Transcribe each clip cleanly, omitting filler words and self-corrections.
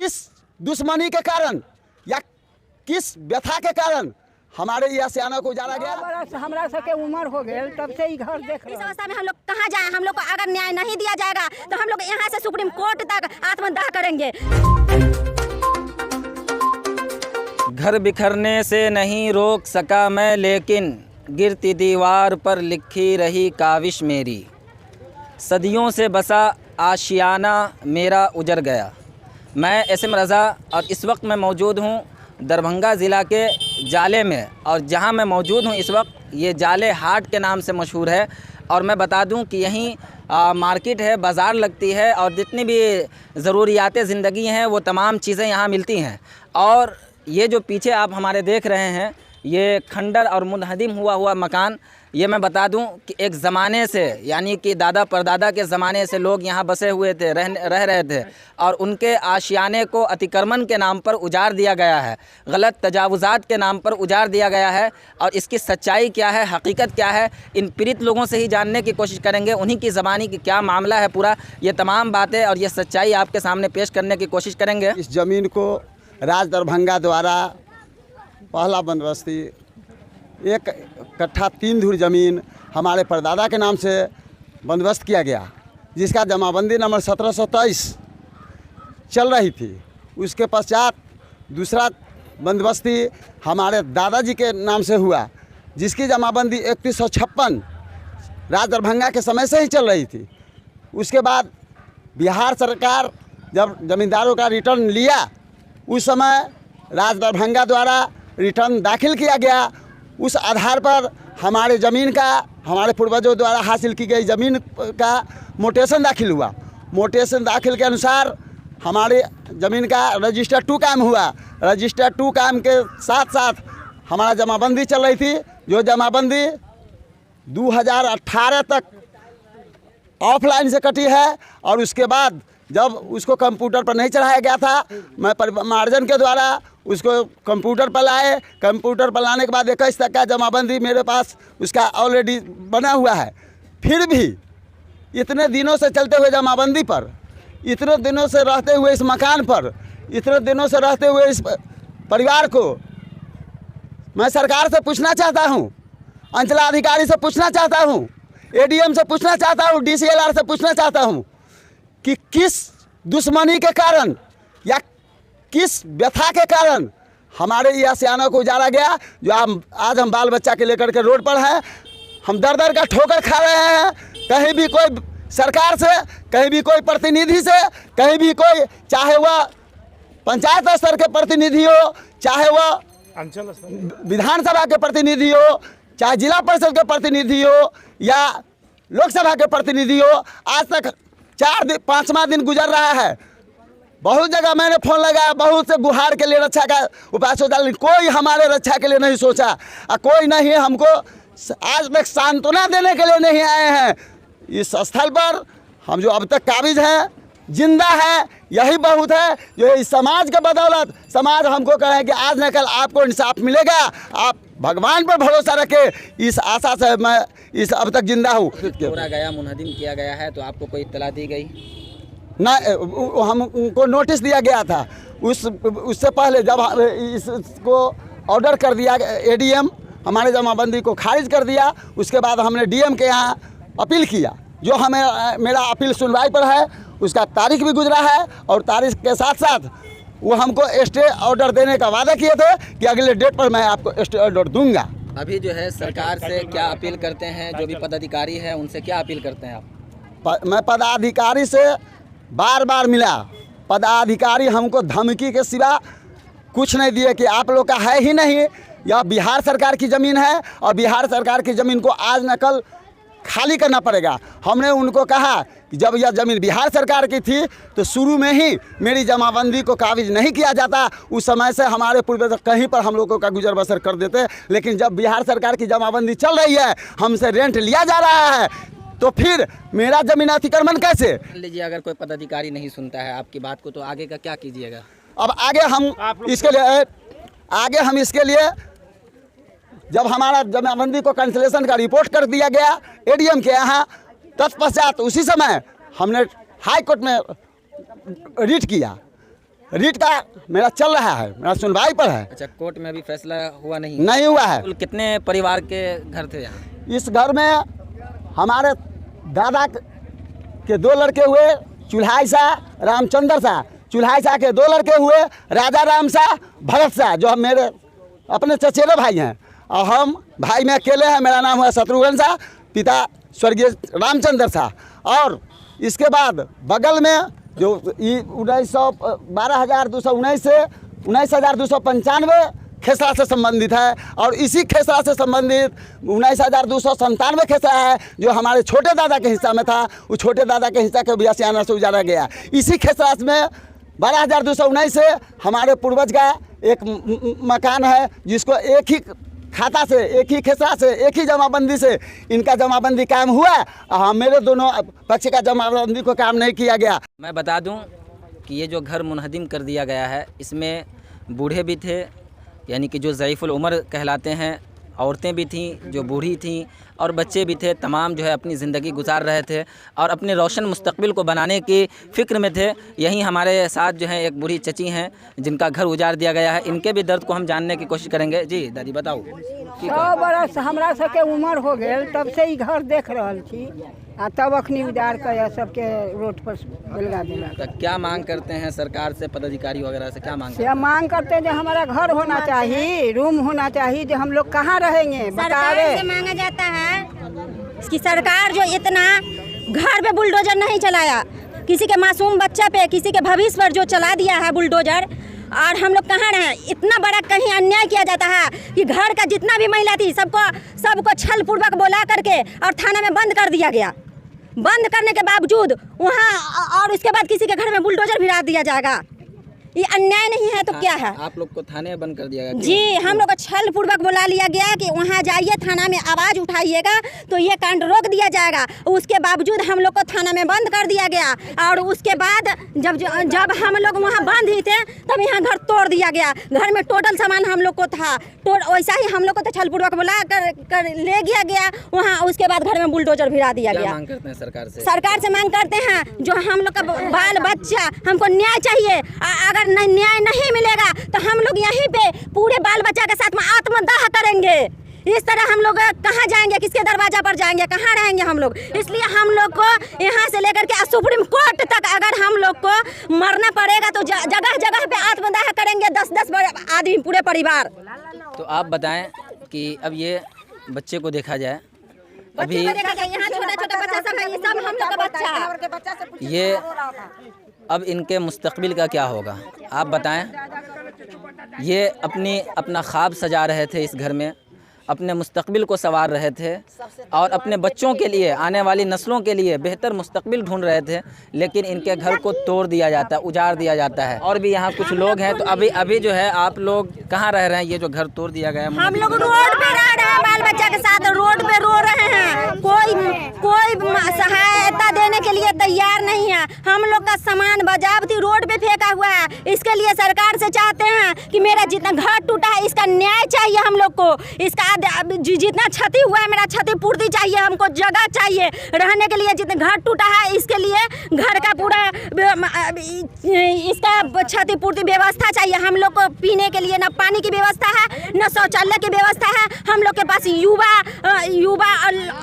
किस दुश्मनी के कारण या किस व्यथा के कारण हमारे यह सियाना को उजाड़ा गया। हमारा सबके उम्र हो गए तब से ही घर देख इस अवस्था में हम लोग कहाँ जाएं? हम लोग को अगर न्याय नहीं दिया जाएगा तो हम लोग यहाँ से सुप्रीम कोर्ट तक आत्मदाह करेंगे। घर बिखरने से नहीं रोक सका मैं, लेकिन गिरती दीवार पर लिखी रही काविश मेरी। सदियों से बसा आशियाना मेरा उजड़ गया। मैं एसएम रज़ा और इस वक्त मैं मौजूद हूँ दरभंगा ज़िला के जाले में, और जहाँ मैं मौजूद हूँ इस वक्त ये जाले हाट के नाम से मशहूर है। और मैं बता दूँ कि यहीं मार्केट है, बाज़ार लगती है और जितनी भी ज़रूरियात ज़िंदगी हैं वो तमाम चीज़ें यहाँ मिलती हैं। और ये जो पीछे आप हमारे देख रहे हैं ये खंडर और मुनहदिम हुआ मकान, ये मैं बता दूं कि एक ज़माने से यानी कि दादा परदादा के ज़माने से लोग यहाँ बसे हुए थे, रह रहे थे, और उनके आशियाने को अतिक्रमण के नाम पर उजाड़ दिया गया है, गलत तजावुज़ात के नाम पर उजाड़ दिया गया है। और इसकी सच्चाई क्या है, हकीकत क्या है, इन पीड़ित लोगों से ही जानने की कोशिश करेंगे, उन्हीं की ज़बानी की क्या मामला है पूरा, ये तमाम बातें और ये सच्चाई आपके सामने पेश करने की कोशिश करेंगे। इस ज़मीन को राज दरभंगा द्वारा पहला बंदोबस्ती 1 कट्ठा 3 धुर ज़मीन हमारे परदादा के नाम से बंदोबस्त किया गया, जिसका जमाबंदी नंबर 1723 चल रही थी। उसके पश्चात दूसरा बंदोबस्ती हमारे दादाजी के नाम से हुआ, जिसकी जमाबंदी 3156 राज दरभंगा के समय से ही चल रही थी। उसके बाद बिहार सरकार जब ज़मींदारों का रिटर्न लिया, उस समय राज दरभंगा द्वारा रिटर्न दाखिल किया गया। उस आधार पर हमारे ज़मीन का, हमारे पूर्वजों द्वारा हासिल की गई ज़मीन का मोटेशन दाखिल हुआ। मोटेशन दाखिल के अनुसार हमारे ज़मीन का रजिस्टर 2 काम हुआ। रजिस्टर 2 काम के साथ साथ हमारा जमाबंदी चल रही थी, जो जमाबंदी 2018 तक ऑफलाइन से कटी है। और उसके बाद जब उसको कंप्यूटर पर नहीं चढ़ाया गया था, मैं परिमार्जन के द्वारा उसको कंप्यूटर पर लाए। कंप्यूटर पर लाने के बाद 21 तक का जमाबंदी मेरे पास उसका ऑलरेडी बना हुआ है। फिर भी इतने दिनों से चलते हुए जमाबंदी पर, इतने दिनों से रहते हुए इस मकान पर, इतने दिनों से रहते हुए इस परिवार को मैं सरकार से पूछना चाहता हूँ, अंचलाधिकारी से पूछना चाहता हूँ, एडीएम से पूछना चाहता हूँ, डीसीएलआर से पूछना चाहता हूँ कि किस दुश्मनी के कारण या किस व्यथा के कारण हमारे यह सियाना को उजाड़ा गया। जो आज हम बाल बच्चा के लेकर के रोड पर हैं, हम दर दर का ठोकर खा रहे हैं। कहीं भी कोई सरकार से, कहीं भी कोई प्रतिनिधि से, कहीं भी कोई, चाहे वह पंचायत स्तर के प्रतिनिधि हो, चाहे वह विधानसभा के प्रतिनिधि हो, चाहे जिला परिषद के प्रतिनिधि हो या लोकसभा के प्रतिनिधि हो, आज तक 5वां दिन गुजर रहा है। बहुत जगह मैंने फ़ोन लगाया, बहुत से गुहार के लिए रक्षा का उपाय सोचा, लेकिन कोई हमारे रक्षा के लिए नहीं सोचा और कोई नहीं हमको आज तक सांत्वना देने के लिए नहीं आए हैं। इस स्थल पर हम जो अब तक काबिज हैं, जिंदा है, यही बहुत है। जो इस समाज के बदौलत समाज हमको कहे कि आज न कल आपको इंसाफ मिलेगा, आप भगवान पर भरोसा रखें, इस आशा से मैं इस अब तक जिंदा हूँ। तोड़ा गया, मुनहदिम किया गया है, तो आपको कोई इत्तला दी गई? ना, हमको नोटिस दिया गया था। उससे पहले जब इसको ऑर्डर कर दिया एडीएम, हमारे जमाबंदी को खारिज कर दिया। उसके बाद हमने डीएम के यहाँ अपील किया, जो हमें मेरा अपील सुनवाई पर है, उसका तारीख भी गुजरा है और तारीख के साथ साथ वो हमको स्टे ऑर्डर देने का वादा किए थे कि अगले डेट पर मैं आपको स्टे ऑर्डर दूंगा। अभी जो है सरकार से क्या अपील करते हैं, जो भी पदाधिकारी है उनसे क्या अपील करते हैं आप? मैं पदाधिकारी से बार बार मिला, पदाधिकारी हमको धमकी के सिवा कुछ नहीं दिए कि आप लोग का है ही नहीं, यह बिहार सरकार की ज़मीन है और बिहार सरकार की ज़मीन को आज न कल खाली करना पड़ेगा। हमने उनको कहा कि जब यह ज़मीन बिहार सरकार की थी तो शुरू में ही मेरी जमाबंदी को काबिज नहीं किया जाता। उस समय से हमारे पूर्वज कहीं पर हम लोगों का गुजर बसर कर देते, लेकिन जब बिहार सरकार की जमाबंदी चल रही है, हमसे रेंट लिया जा रहा है, तो फिर मेरा ज़मीन अतिक्रमण कैसे? लीजिए, अगर कोई पदाधिकारी नहीं सुनता है आपकी बात को, तो आगे का क्या कीजिएगा? अब आगे हम इसके लिए जब हमारा जमाबंदी को कैंसिलेशन का रिपोर्ट कर दिया गया एडीएम के यहाँ, तत्पश्चात उसी समय हमने हाई कोर्ट में रिट किया। रीट का मेरा चल रहा है, मेरा सुनवाई पर है, अच्छा, कोर्ट में अभी फैसला हुआ नहीं? नहीं हुआ है। कुल कितने परिवार के घर थे यहाँ? इस घर में हमारे दादा के 2 लड़के हुए, चुल्हाई शाह, रामचंद्र शाह। चुल्हाई शाह के 2 लड़के हुए, राजा राम शाह, भरत शाह, जो हम मेरे अपने चचेरे भाई हैं। और हम भाई में अकेले हैं, मेरा नाम है शत्रुघ्न शाह, पिता स्वर्गीय रामचंद्र शाह। और इसके बाद बगल में जो 12,219 से 19,295 खेसरा से संबंधित है, और इसी खेसरा से संबंधित 19,297 खेसरा है जो हमारे छोटे दादा के हिस्सा में था। वो छोटे दादा के हिस्सा के बियासियाना से उजाड़ा गया। इसी खेसरा में 12,219 से हमारे पूर्वज का एक मकान है, जिसको एक ही खाता से, एक ही खेसरा से, एक ही जमाबंदी से इनका जमाबंदी कायम हुआ। मेरे दोनों पक्ष का जमाबंदी को काम नहीं किया गया। मैं बता दूं कि ये जो घर मुनहदिम कर दिया गया है, इसमें बूढ़े भी थे, यानी कि जो ज़ईफ़ुल उम्र कहलाते हैं, औरतें भी थीं जो बूढ़ी थीं, और बच्चे भी थे। तमाम जो है अपनी ज़िंदगी गुजार रहे थे और अपने रोशन मुस्तकबिल को बनाने की फ़िक्र में थे। यहीं हमारे साथ जो है एक बूढ़ी चची हैं जिनका घर उजाड़ दिया गया है। इनके भी दर्द को हम जानने की कोशिश करेंगे। जी दादी बताओ। 100 बरस हमरा सबके उम्र हो गए, तब से ही घर देख रहल छी, आ तब अखनी उजाड़ कर सबके रोड पर लगा दिला। तो क्या मांग करते हैं सरकार से, पदाधिकारी वगैरह से क्या मांग? मांग करते हैं जो हमारा घर होना चाहिए, रूम होना चाहिए, जो हम लोग कहाँ रहेंगे सरकार से मांगा जाता है कि सरकार जो इतना घर पे बुलडोजर नहीं चलाया, किसी के मासूम बच्चा पे, किसी के भविष्य पर जो चला दिया है बुलडोजर, और हम लोग कहाँ रहे। इतना बड़ा कहीं अन्याय किया जाता है कि घर का जितना भी महिला थी सबको छल पूर्वक बोला करके और थाना में बंद कर दिया गया। बंद करने के बावजूद वहाँ, और उसके बाद किसी के घर में बुलडोजर भिड़ा दिया जाएगा। ये अन्याय नहीं है तो क्या है? आप लोग को थाने में बंद कर दिया गया? जी, हम लोग को छल पूर्वक बुला लिया गया कि वहाँ जाइए, थाना में आवाज़ उठाइएगा तो ये कांड रोक दिया जाएगा। उसके बावजूद हम लोग को थाना में बंद कर दिया गया, और उसके बाद जब हम लोग वहाँ बंद ही थे तब यहाँ घर तोड़ दिया गया। घर में टोटल सामान हम लोग को था, वैसा ही हम लोग को तो छल पूर्वक बुला कर ले गया वहाँ। उसके बाद घर में बुलडोजर भिड़ा दिया गया। मांग करते हैं सरकार से? सरकार से मांग करते हैं जो हम लोग का बाल बच्चा, हमको न्याय चाहिए। अगर न्याय नहीं मिलेगा तो हम लोग यहीं पे पूरे बाल बच्चा के साथ में आत्मदाह करेंगे। इस तरह हम लोग कहाँ जाएंगे, किसके दरवाजा पर जाएंगे, कहाँ रहेंगे हम लोग? इसलिए हम लोग को यहाँ से लेकर के सुप्रीम कोर्ट तक अगर हम लोग को मरना पड़ेगा तो जगह जगह पे आत्मदाह करेंगे, 10-10 आदमी, पूरे परिवार। तो आप बताएं कि अब ये बच्चे को देखा जाए, अभी यहाँ छोटा-छोटा बच्चा सब है, ये सब हम लोग का बच्चा है। ये अब इनके मुस्तकबिल का क्या होगा आप बताएं। ये अपना ख्वाब सजा रहे थे, इस घर में अपने मुस्तकबिल को संवार रहे थे और अपने बच्चों के लिए, आने वाली नस्लों के लिए बेहतर मुस्तकबिल ढूंढ रहे थे, लेकिन इनके घर को तोड़ दिया जाता है, उजाड़ दिया जाता है। और भी यहाँ कुछ लोग हैं। तो अभी जो है आप लोग कहाँ रह रहे हैं? ये जो घर तोड़ दिया गया है, हम लोग रोड पे रह रहे हैं, बाल बच्चा के साथ रोड पे रो रहे हैं। कोई सहायता देने के लिए तैयार नहीं है। हम लोग का सामान बजावती रोड पे फेंका हुआ है। इसके लिए सरकार से चाहते हैं कि मेरा जितना घर टूटा है इसका न्याय चाहिए हम लोग को। इसका जितना क्षति हुआ है मेरा क्षतिपूर्ति चाहिए, हमको जगह चाहिए रहने के लिए। जितना घर टूटा है इसके लिए घर का पूरा इसका क्षतिपूर्ति व्यवस्था चाहिए। हम लोग को पीने के लिए न पानी की व्यवस्था है, न शौचालय की व्यवस्था है। हम लोग के पास युवा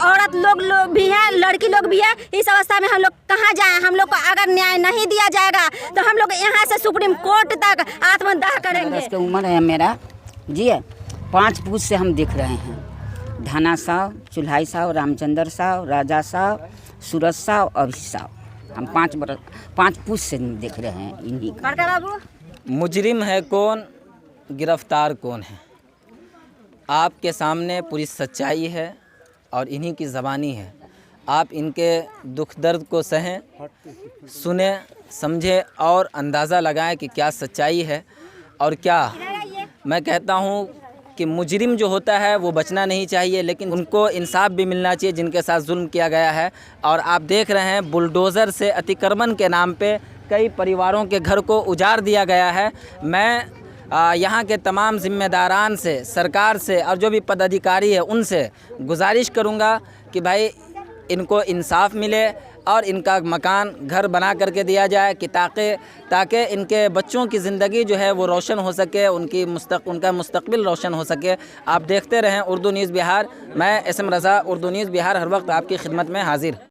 औरत लोग भी है, लड़की लोग भी है। इस अवस्था में हम लोग कहाँ जाएं? हम लोग को अगर न्याय नहीं दिया जाएगा तो हम लोग यहाँ से सुप्रीम कोर्ट तक आत्मदाह करेंगे। इसकी उम्र है मेरा जी, 5 पूछ से हम देख रहे हैं। धाना साहब, चुल्हाई साहब, रामचंद्र साहब, राजा साहब, सूरज साहब, अभी साहब, हम 5 पूछ से देख रहे हैं इन्हीं का। मुजरिम है कौन, गिरफ्तार कौन है? आपके सामने पूरी सच्चाई है और इन्हीं की ज़बानी है। आप इनके दुख दर्द को सहें, सुने, समझें और अंदाज़ा लगाएं कि क्या सच्चाई है और क्या। मैं कहता हूँ कि मुजरिम जो होता है वो बचना नहीं चाहिए, लेकिन उनको इंसाफ भी मिलना चाहिए जिनके साथ जुल्म किया गया है। और आप देख रहे हैं बुलडोज़र से अतिक्रमण के नाम पे कई परिवारों के घर को उजाड़ दिया गया है। मैं यहाँ के तमाम ज़िम्मेदारान से, सरकार से और जो भी पदाधिकारी है उनसे गुजारिश करूँगा कि भाई इनको इंसाफ मिले। और इनका मकान घर बना करके दिया जाए कि ताकि इनके बच्चों की ज़िंदगी जो है वो रोशन हो सके, उनका मुस्तकबिल रोशन हो सके। आप देखते रहें उर्दू न्यूज़ बिहार। मैं SM रज़ा, उर्दू न्यूज़ बिहार, हर वक्त आपकी खिदमत में हाजिर।